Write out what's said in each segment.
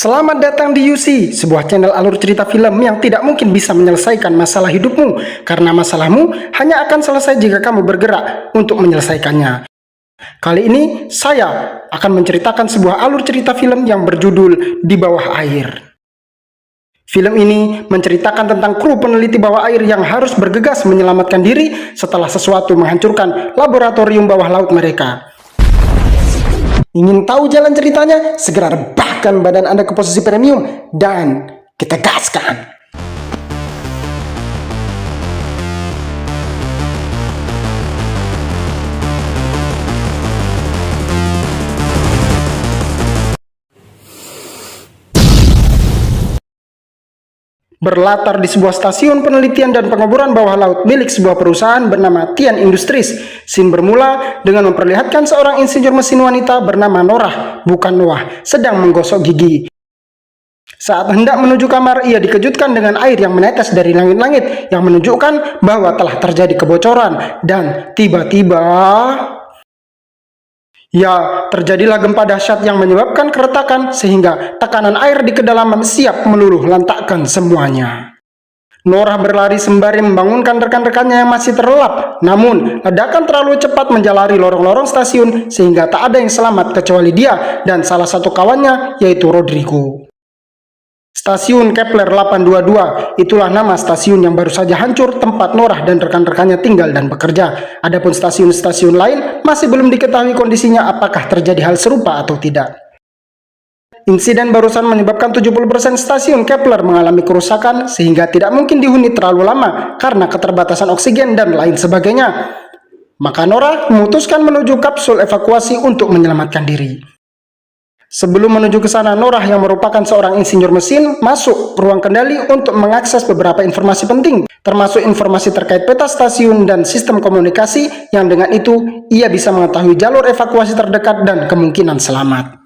Selamat datang di UC, sebuah channel alur cerita film yang tidak mungkin bisa menyelesaikan masalah hidupmu, karena masalahmu hanya akan selesai jika kamu bergerak untuk menyelesaikannya. Kali ini, saya akan menceritakan sebuah alur cerita film yang berjudul Di Bawah Air. Film ini menceritakan tentang kru peneliti bawah air yang harus bergegas menyelamatkan diri setelah sesuatu menghancurkan laboratorium bawah laut mereka. Ingin tahu jalan ceritanya? Segera rebahkan badan Anda ke posisi premium dan kita gaskan. Berlatar di sebuah stasiun penelitian dan pengoboran bawah laut milik sebuah perusahaan bernama Tian Industries. Scene bermula dengan memperlihatkan seorang insinyur mesin wanita bernama Norah, bukan Noah, sedang menggosok gigi. Saat hendak menuju kamar, ia dikejutkan dengan air yang menetes dari langit-langit yang menunjukkan bahwa telah terjadi kebocoran, dan tiba-tiba terjadilah gempa dahsyat yang menyebabkan keretakan sehingga tekanan air di kedalaman siap meluluh lantakkan semuanya. Norah berlari sembari membangunkan rekan-rekannya yang masih terlelap, namun ledakan terlalu cepat menjalari lorong-lorong stasiun sehingga tak ada yang selamat kecuali dia dan salah satu kawannya, yaitu Rodrigo. Stasiun Kepler 822, itulah nama stasiun yang baru saja hancur tempat Norah dan rekan-rekannya tinggal dan bekerja. Adapun stasiun-stasiun lain masih belum diketahui kondisinya apakah terjadi hal serupa atau tidak. Insiden barusan menyebabkan 70% stasiun Kepler mengalami kerusakan sehingga tidak mungkin dihuni terlalu lama karena keterbatasan oksigen dan lain sebagainya. Maka Norah memutuskan menuju kapsul evakuasi untuk menyelamatkan diri. Sebelum menuju ke sana, Norah yang merupakan seorang insinyur mesin masuk ruang kendali untuk mengakses beberapa informasi penting, termasuk informasi terkait peta stasiun dan sistem komunikasi yang dengan itu ia bisa mengetahui jalur evakuasi terdekat dan kemungkinan selamat.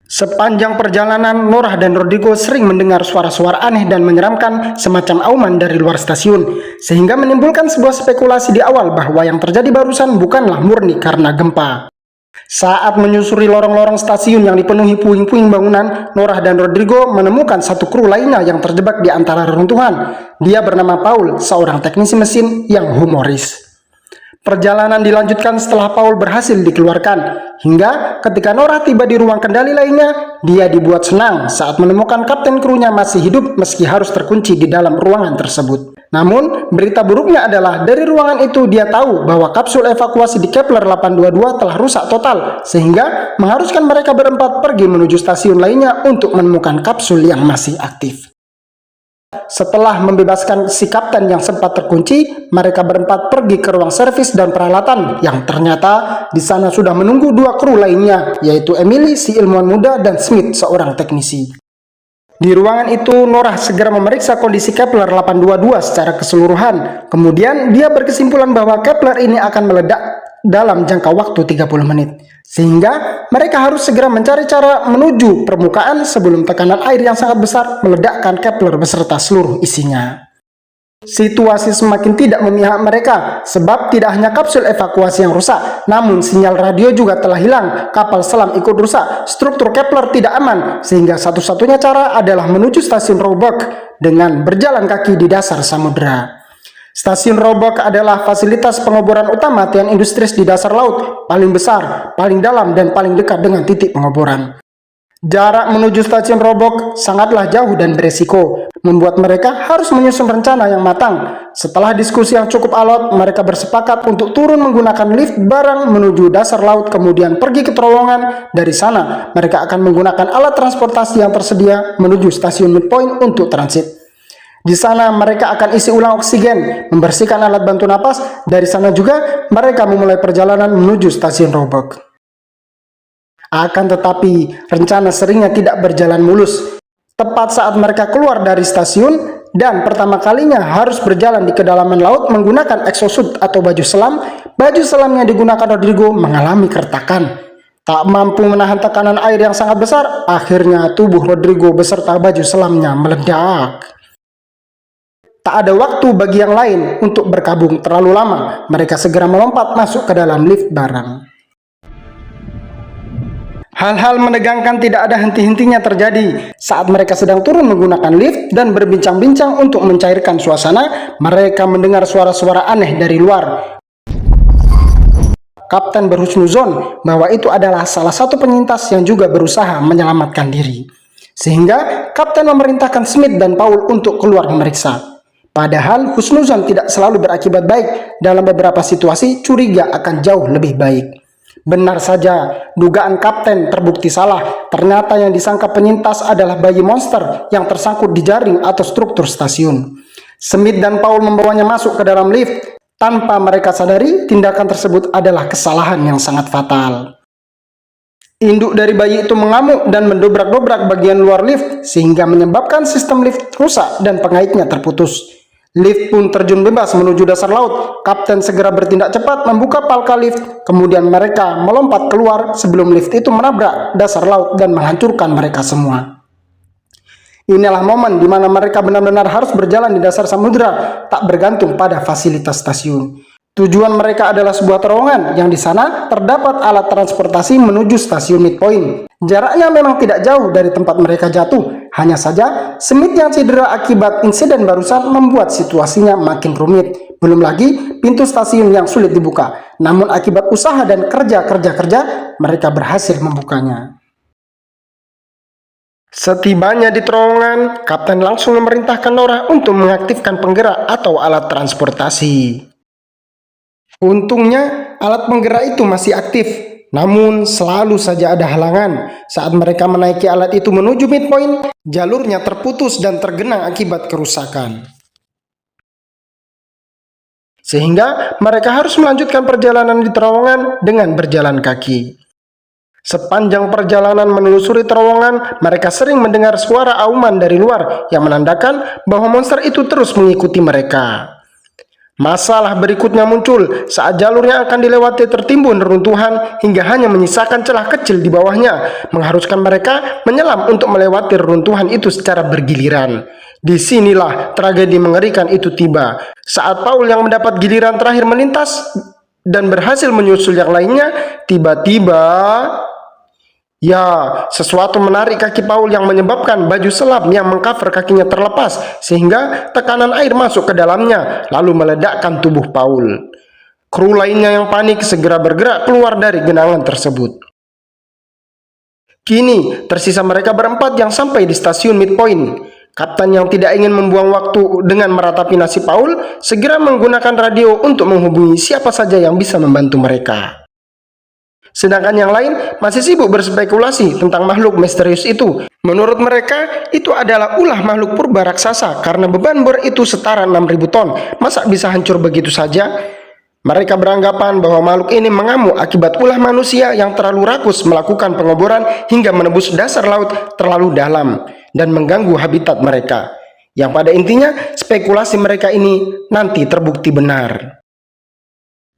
Sepanjang perjalanan, Norah dan Rodrigo sering mendengar suara-suara aneh dan menyeramkan semacam auman dari luar stasiun, sehingga menimbulkan sebuah spekulasi di awal bahwa yang terjadi barusan bukanlah murni karena gempa. Saat menyusuri lorong-lorong stasiun yang dipenuhi puing-puing bangunan, Norah dan Rodrigo menemukan satu kru lainnya yang terjebak di antara reruntuhan. Dia bernama Paul, seorang teknisi mesin yang humoris. Perjalanan dilanjutkan setelah Paul berhasil dikeluarkan, hingga ketika Norah tiba di ruang kendali lainnya, dia dibuat senang saat menemukan kapten krunya masih hidup meski harus terkunci di dalam ruangan tersebut. Namun, berita buruknya adalah dari ruangan itu dia tahu bahwa kapsul evakuasi di Kepler 822 telah rusak total, sehingga mengharuskan mereka berempat pergi menuju stasiun lainnya untuk menemukan kapsul yang masih aktif. Setelah membebaskan si kapten yang sempat terkunci, mereka berempat pergi ke ruang servis dan peralatan yang ternyata di sana sudah menunggu dua kru lainnya, yaitu Emily, si ilmuwan muda, dan Smith, seorang teknisi. Di ruangan itu, Norah segera memeriksa kondisi Kepler 822 secara keseluruhan. Kemudian, dia berkesimpulan bahwa Kepler ini akan meledak dalam jangka waktu 30 menit. Sehingga, mereka harus segera mencari cara menuju permukaan sebelum tekanan air yang sangat besar meledakkan Kepler beserta seluruh isinya. Situasi semakin tidak memihak mereka, sebab tidak hanya kapsul evakuasi yang rusak, namun sinyal radio juga telah hilang, kapal selam ikut rusak, struktur Kepler tidak aman, sehingga satu-satunya cara adalah menuju stasiun Roebuck dengan berjalan kaki di dasar samudera. Stasiun Roebuck adalah fasilitas pengoboran utama Tian Industries di dasar laut, paling besar, paling dalam, dan paling dekat dengan titik pengoboran. Jarak menuju stasiun Roebuck sangatlah jauh dan beresiko, membuat mereka harus menyusun rencana yang matang. Setelah diskusi yang cukup alot, mereka bersepakat untuk turun menggunakan lift barang menuju dasar laut, kemudian pergi ke terowongan. Dari sana, mereka akan menggunakan alat transportasi yang tersedia menuju stasiun Midpoint untuk transit. Di sana mereka akan isi ulang oksigen, membersihkan alat bantu napas. Dari sana juga mereka memulai perjalanan menuju stasiun Roebuck. Akan tetapi, rencana seringnya tidak berjalan mulus. Tepat saat mereka keluar dari stasiun dan pertama kalinya harus berjalan di kedalaman laut menggunakan exosuit atau baju selam yang digunakan Rodrigo mengalami keretakan. Tak mampu menahan tekanan air yang sangat besar, akhirnya tubuh Rodrigo beserta baju selamnya meledak. Tak ada waktu bagi yang lain untuk berkabung terlalu lama. Mereka segera melompat masuk ke dalam lift barang. Hal-hal menegangkan tidak ada henti-hentinya terjadi saat mereka sedang turun menggunakan lift dan berbincang-bincang untuk mencairkan suasana. Mereka mendengar suara-suara aneh dari luar. Kapten berhusnuzon bahwa itu adalah salah satu penyintas yang juga berusaha menyelamatkan diri. Sehingga kapten memerintahkan Smith dan Paul untuk keluar memeriksa. Padahal husnuzon tidak selalu berakibat baik. Dalam beberapa situasi curiga akan jauh lebih baik. Benar saja, dugaan kapten terbukti salah. Ternyata yang disangka penyintas adalah bayi monster yang tersangkut di jaring atau struktur stasiun. Smith dan Paul membawanya masuk ke dalam lift. Tanpa mereka sadari, tindakan tersebut adalah kesalahan yang sangat fatal. Induk dari bayi itu mengamuk dan mendobrak-dobrak bagian luar lift sehingga menyebabkan sistem lift rusak dan pengaitnya terputus. Lift pun terjun bebas menuju dasar laut. Kapten segera bertindak cepat membuka palka lift, kemudian mereka melompat keluar sebelum lift itu menabrak dasar laut dan menghancurkan mereka semua. Inilah momen di mana mereka benar-benar harus berjalan di dasar samudera, tak bergantung pada fasilitas stasiun. Tujuan mereka adalah sebuah terowongan yang di sana terdapat alat transportasi menuju stasiun midpoint. Jaraknya memang tidak jauh dari tempat mereka jatuh. Hanya saja, Smith yang cedera akibat insiden barusan membuat situasinya makin rumit. Belum lagi pintu stasiun yang sulit dibuka. Namun akibat usaha dan kerja, mereka berhasil membukanya. Setibanya di terowongan, kapten langsung memerintahkan Nora untuk mengaktifkan penggerak atau alat transportasi. Untungnya, alat penggerak itu masih aktif, namun selalu saja ada halangan. Saat mereka menaiki alat itu menuju midpoint, jalurnya terputus dan tergenang akibat kerusakan. Sehingga mereka harus melanjutkan perjalanan di terowongan dengan berjalan kaki. Sepanjang perjalanan menelusuri terowongan, mereka sering mendengar suara auman dari luar yang menandakan bahwa monster itu terus mengikuti mereka. Masalah berikutnya muncul saat jalur yang akan dilewati tertimbun reruntuhan hingga hanya menyisakan celah kecil di bawahnya, mengharuskan mereka menyelam untuk melewati reruntuhan itu secara bergiliran. Disinilah tragedi mengerikan itu tiba. Saat Paul yang mendapat giliran terakhir melintas dan berhasil menyusul yang lainnya, tiba-tiba sesuatu menarik kaki Paul yang menyebabkan baju selam yang mengcover kakinya terlepas sehingga tekanan air masuk ke dalamnya lalu meledakkan tubuh Paul. Kru lainnya yang panik segera bergerak keluar dari genangan tersebut. Kini tersisa mereka berempat yang sampai di stasiun midpoint. Kapten yang tidak ingin membuang waktu dengan meratapi nasib Paul segera menggunakan radio untuk menghubungi siapa saja yang bisa membantu mereka. Sedangkan yang lain masih sibuk berspekulasi tentang makhluk misterius itu. Menurut mereka, itu adalah ulah makhluk purba raksasa karena beban bor itu setara 6.000 ton. Masa bisa hancur begitu saja? Mereka beranggapan bahwa makhluk ini mengamuk akibat ulah manusia yang terlalu rakus melakukan pengeboran hingga menembus dasar laut terlalu dalam dan mengganggu habitat mereka. Yang pada intinya, spekulasi mereka ini nanti terbukti benar.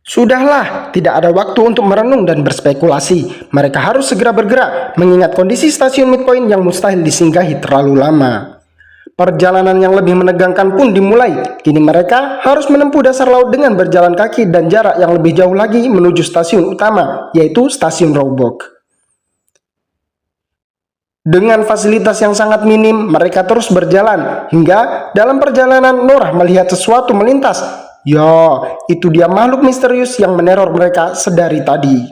Sudahlah, tidak ada waktu untuk merenung dan berspekulasi. Mereka harus segera bergerak, mengingat kondisi stasiun midpoint yang mustahil disinggahi terlalu lama. Perjalanan yang lebih menegangkan pun dimulai. Kini mereka harus menempuh dasar laut dengan berjalan kaki dan jarak yang lebih jauh lagi menuju stasiun utama, yaitu stasiun Roebuck. Dengan fasilitas yang sangat minim, mereka terus berjalan, hingga dalam perjalanan Nora melihat sesuatu melintas. Itu dia makhluk misterius yang meneror mereka sedari tadi.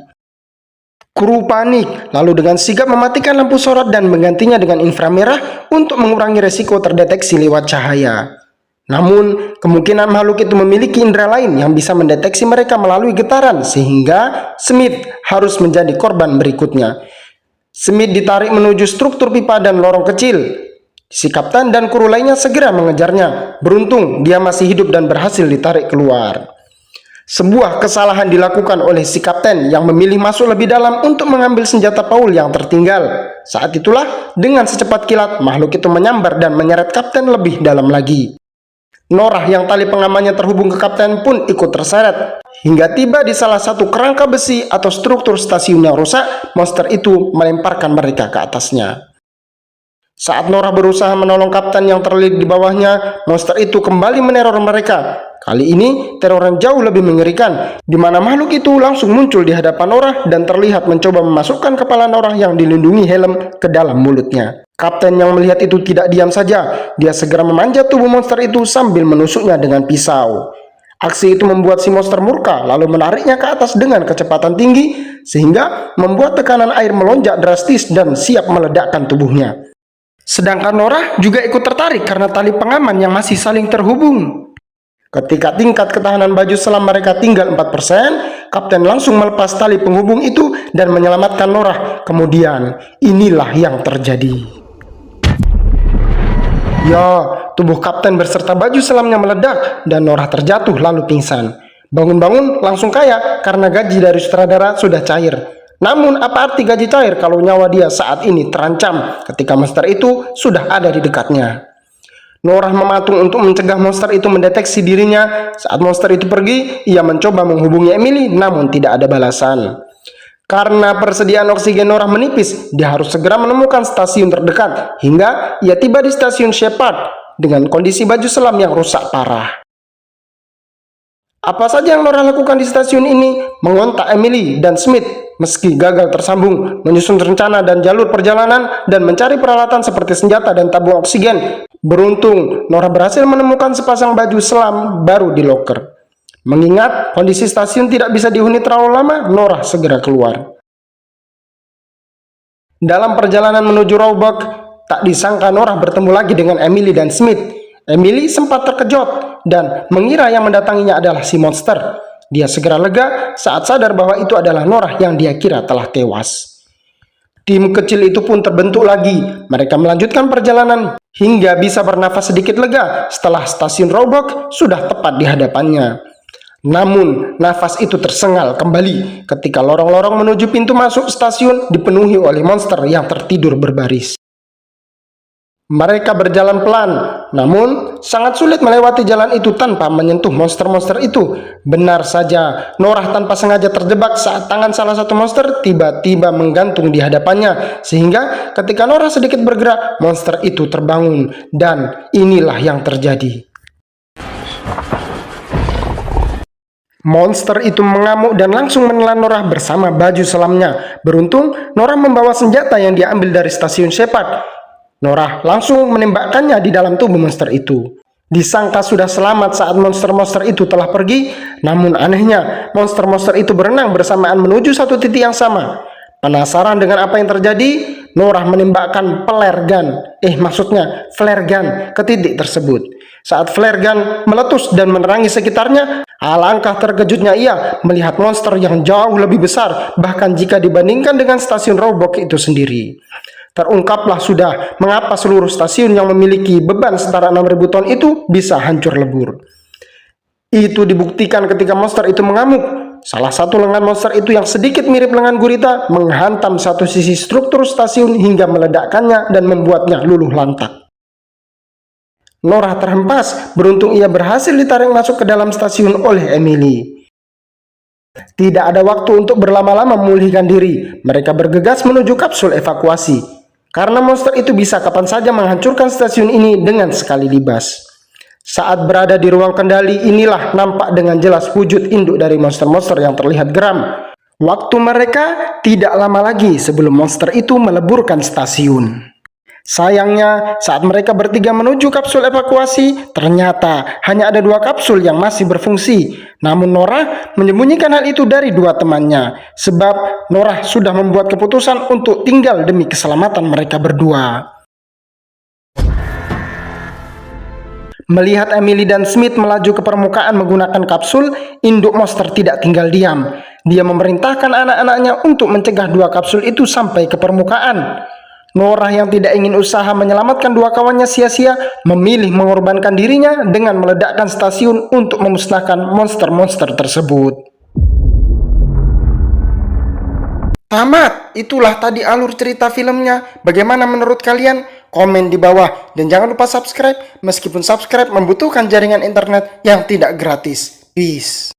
Kru panik, lalu dengan sigap mematikan lampu sorot dan menggantinya dengan inframerah untuk mengurangi resiko terdeteksi lewat cahaya. Namun, kemungkinan makhluk itu memiliki indera lain yang bisa mendeteksi mereka melalui getaran, sehingga Smith harus menjadi korban berikutnya. Smith ditarik menuju struktur pipa dan lorong kecil. Si kapten dan kru lainnya segera mengejarnya. Beruntung dia masih hidup dan berhasil ditarik keluar. Sebuah kesalahan dilakukan oleh si kapten yang memilih masuk lebih dalam untuk mengambil senjata Paul yang tertinggal. Saat itulah, dengan secepat kilat, makhluk itu menyambar dan menyeret kapten lebih dalam lagi. Nora yang tali pengamannya terhubung ke kapten pun ikut terseret. Hingga tiba di salah satu kerangka besi atau struktur stasiun yang rusak, monster itu melemparkan mereka ke atasnya. Saat Norah berusaha menolong kapten yang terlilit di bawahnya, monster itu kembali meneror mereka. Kali ini, teror yang jauh lebih mengerikan, di mana makhluk itu langsung muncul di hadapan Norah dan terlihat mencoba memasukkan kepala Norah yang dilindungi helm ke dalam mulutnya. Kapten yang melihat itu tidak diam saja, dia segera memanjat tubuh monster itu sambil menusuknya dengan pisau. Aksi itu membuat si monster murka, lalu menariknya ke atas dengan kecepatan tinggi, sehingga membuat tekanan air melonjak drastis dan siap meledakkan tubuhnya. Sedangkan Norah juga ikut tertarik karena tali pengaman yang masih saling terhubung. Ketika tingkat ketahanan baju selam mereka tinggal 4%, kapten langsung melepas tali penghubung itu dan menyelamatkan Norah. Kemudian, inilah yang terjadi. Ya, tubuh kapten berserta baju selamnya meledak dan Norah terjatuh lalu pingsan. Bangun-bangun langsung kaya karena gaji dari sutradara sudah cair. Namun apa arti gaji cair kalau nyawa dia saat ini terancam ketika monster itu sudah ada di dekatnya? Norah mematung untuk mencegah monster itu mendeteksi dirinya. Saat monster itu pergi, ia mencoba menghubungi Emily namun tidak ada balasan. Karena persediaan oksigen Norah menipis, dia harus segera menemukan stasiun terdekat hingga ia tiba di stasiun Shepard dengan kondisi baju selam yang rusak parah. Apa saja yang Norah lakukan di stasiun ini? Mengontak Emily dan Smith meski gagal tersambung, menyusun rencana dan jalur perjalanan, dan mencari peralatan seperti senjata dan tabung oksigen. Beruntung, Norah berhasil menemukan sepasang baju selam baru di loker. Mengingat kondisi stasiun tidak bisa dihuni terlalu lama, Norah segera keluar. Dalam perjalanan menuju Roebuck, tak disangka Norah bertemu lagi dengan Emily dan Smith. Emily sempat terkejut dan mengira yang mendatanginya adalah si monster. Dia segera lega saat sadar bahwa itu adalah Norah yang dia kira telah tewas. Tim kecil itu pun terbentuk lagi. Mereka melanjutkan perjalanan hingga bisa bernafas sedikit lega setelah stasiun Roebuck sudah tepat di hadapannya. Namun, nafas itu tersengal kembali ketika lorong-lorong menuju pintu masuk stasiun dipenuhi oleh monster yang tertidur berbaris. Mereka berjalan pelan, namun sangat sulit melewati jalan itu tanpa menyentuh monster-monster itu. Benar saja, Norah tanpa sengaja terjebak saat tangan salah satu monster tiba-tiba menggantung di hadapannya. Sehingga ketika Norah sedikit bergerak, monster itu terbangun. Dan inilah yang terjadi. Monster itu mengamuk dan langsung menelan Norah bersama baju selamnya. Beruntung, Norah membawa senjata yang dia ambil dari stasiun Shepard. Norah langsung menembakkannya di dalam tubuh monster itu. Disangka sudah selamat saat monster-monster itu telah pergi, namun anehnya monster-monster itu berenang bersamaan menuju satu titik yang sama. Penasaran dengan apa yang terjadi, Norah menembakkan flare gun ke titik tersebut. Saat flare gun meletus dan menerangi sekitarnya, alangkah terkejutnya ia melihat monster yang jauh lebih besar bahkan jika dibandingkan dengan stasiun Roebuck itu sendiri. Terungkaplah sudah mengapa seluruh stasiun yang memiliki beban setara 6.000 ton itu bisa hancur lebur. Itu dibuktikan ketika monster itu mengamuk. Salah satu lengan monster itu yang sedikit mirip lengan gurita menghantam satu sisi struktur stasiun hingga meledakkannya dan membuatnya luluh lantak. Norah terhempas, beruntung ia berhasil ditarik masuk ke dalam stasiun oleh Emily. Tidak ada waktu untuk berlama-lama memulihkan diri. Mereka bergegas menuju kapsul evakuasi. Karena monster itu bisa kapan saja menghancurkan stasiun ini dengan sekali libas. Saat berada di ruang kendali, inilah nampak dengan jelas wujud induk dari monster-monster yang terlihat geram. Waktu mereka tidak lama lagi sebelum monster itu meleburkan stasiun. Sayangnya, saat mereka bertiga menuju kapsul evakuasi, ternyata hanya ada 2 kapsul yang masih berfungsi. Namun Norah menyembunyikan hal itu dari 2 temannya, sebab Norah sudah membuat keputusan untuk tinggal demi keselamatan mereka berdua. Melihat Emily dan Smith melaju ke permukaan menggunakan kapsul, induk monster tidak tinggal diam. Dia memerintahkan anak-anaknya untuk mencegah 2 kapsul itu sampai ke permukaan. Norah yang tidak ingin usaha menyelamatkan 2 kawannya sia-sia, memilih mengorbankan dirinya dengan meledakkan stasiun untuk memusnahkan monster-monster tersebut. Tamat, itulah tadi alur cerita filmnya. Bagaimana menurut kalian? Komen di bawah. Dan jangan lupa subscribe, meskipun subscribe membutuhkan jaringan internet yang tidak gratis. Peace.